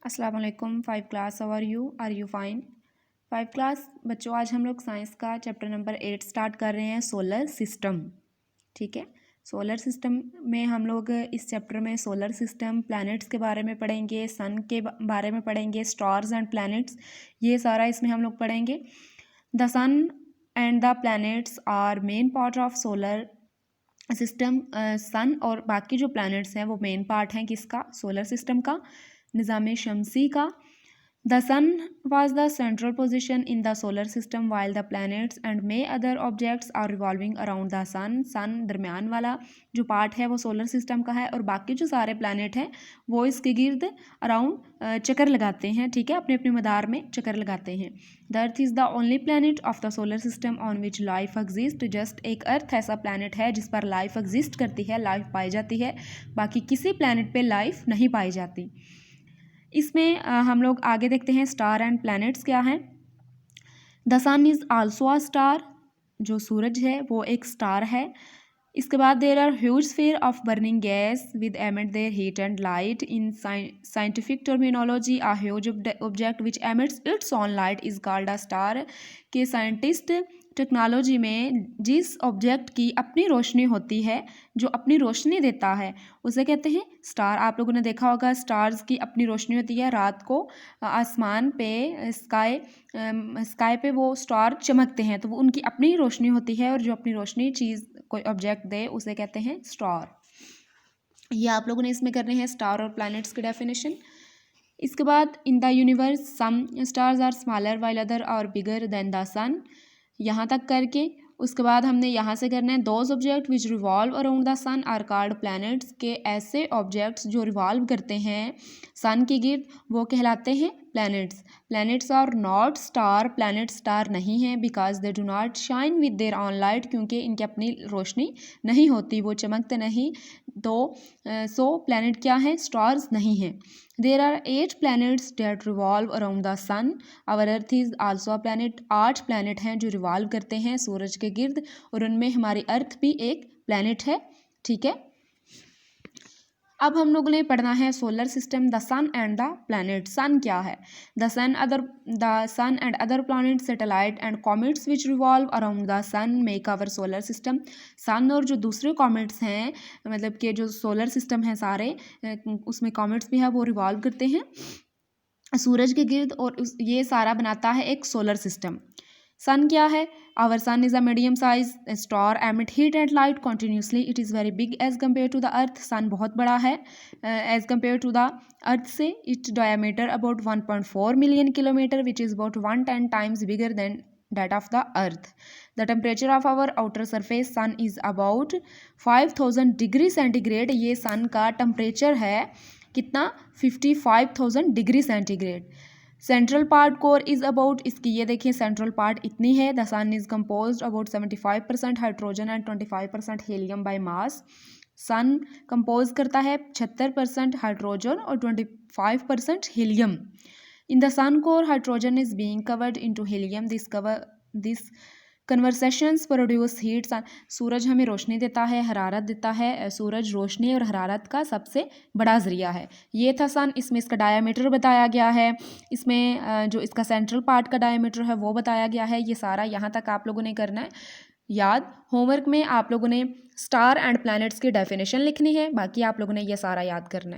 अस्सलाम वालेकुम। 5 class, how are you fine. 5 class बच्चों, आज हम लोग साइंस का चैप्टर नंबर 8 स्टार्ट कर रहे हैं, सोलर सिस्टम। ठीक है, सोलर सिस्टम में हम लोग इस चैप्टर में सोलर सिस्टम, प्लैनेट्स के बारे में पढ़ेंगे, सन के बारे में पढ़ेंगे, स्टार्स एंड प्लैनेट्स, ये सारा इसमें हम लोग पढ़ेंगे। The sun and the planets are main part of solar system. Sun और बाकी जो प्लैनेट्स हैं वो मेन पार्ट हैं किसका? सोलर सिस्टम का, निज़ाम शमसी का। The sun was the central position in the solar system while the planets and may other objects are revolving around the sun। सन दरमियान वाला जो पार्ट है वो सोलर सिस्टम का है और बाकी जो सारे प्लैनेट हैं वो इसके गिर्द अराउंड चक्कर लगाते हैं। ठीक है, अपने अपने मदार में चक्कर लगाते हैं। The earth is the only planet of the solar system on which life exist. Just एक अर्थ ऐसा प्लैनेट है जिस पर लाइफ एग्जिस्ट करती है, लाइफ पाई जाती है, बाकी किसी प्लैनेट पे लाइफ नहीं पाई जाती। इसमें हम लोग आगे देखते हैं स्टार एंड प्लैनेट्स क्या हैं। The sun is also a star, जो सूरज है वो एक स्टार है। इसके बाद there are huge sphere of burning gas with emit their heat and light. In scientific terminology a huge object which emits its own light is called a star. के scientist technology में जिस object की अपनी रोशनी होती है, जो अपनी रोशनी देता है, उसे कहते हैं स्टार। आप लोगों ने देखा होगा स्टार्स की अपनी रोशनी होती है, रात को आसमान पे स्काई पे वो स्टार चमकते हैं, तो वो उनकी अपनी रोशनी होती है और जो अपनी रोशनी चीज़ कोई ऑब्जेक्ट दे उसे कहते हैं स्टार। ये आप लोगों ने इसमें करने हैं स्टार और प्लैनेट्स की डेफिनेशन। इसके बाद in the universe some stars are smaller while other are bigger than the sun, यहाँ तक करके उसके बाद हमने यहाँ से करना है those object which revolve around the sun are called planets. के ऐसे ऑब्जेक्ट्स जो रिवॉल्व करते हैं सन के गिर्द वो कहलाते हैं planets. Planets are not star, planet star नहीं है because they do not shine with their own light, क्योंकि इनकी अपनी रोशनी नहीं होती, वो चमकते नहीं, तो सो प्लैनेट क्या है? स्टार्स नहीं हैं। There are 8 planets that revolve around the sun। Our earth is also a planet. 8 planet हैं जो रिवॉल्व करते हैं सूरज के गिर्द और उनमें हमारी अर्थ भी एक प्लैनेट है। ठीक है, अब हम लोगों ने पढ़ना है solar system, the sun and the planet. Sun क्या है? The sun and other planet, satellite and comets which revolve around the sun make our solar system. Sun और जो दूसरे कॉमेट्स हैं, मतलब कि जो सोलर सिस्टम है सारे, उसमें कॉमेट्स भी है, वो रिवॉल्व करते हैं सूरज के गिर्द और ये सारा बनाता है एक सोलर सिस्टम। सन क्या है? Our sun is a medium size star emit heat and light continuously. It is very big as compare to the earth. Sun बहुत बड़ा है as compare to the earth से। It's diameter about 1.4 million kilometre which is about 110 times bigger than that of the earth। the temperature of our outer surface sun is about 5000 degree centigrade. ये sun का temperature है कितना? 55,000 degree centigrade. Central part core is about, इसकी ये देखिए central part इतनी है। The sun is compose about 75% hydrogen and 25% helium by mass. Sun compose करता है 76% हाइड्रोजन और 25% helium. In the sun core hydrogen is being covered into helium. This conversations produce heat. सूरज हमें रोशनी देता है, हरारत देता है। सूरज रोशनी और हरारत का सबसे बड़ा ज़रिया है। ये था सन। इसमें इसका डायामीटर बताया गया है, इसमें जो इसका सेंट्रल पार्ट का डायामीटर है वो बताया गया है। ये सारा यहाँ तक आप लोगों ने करना है याद। होमवर्क में आप लोगों ने स्टार एंड प्लैनेट्स की डेफिनेशन लिखनी है, बाकी आप लोगों ने ये सारा याद करना है।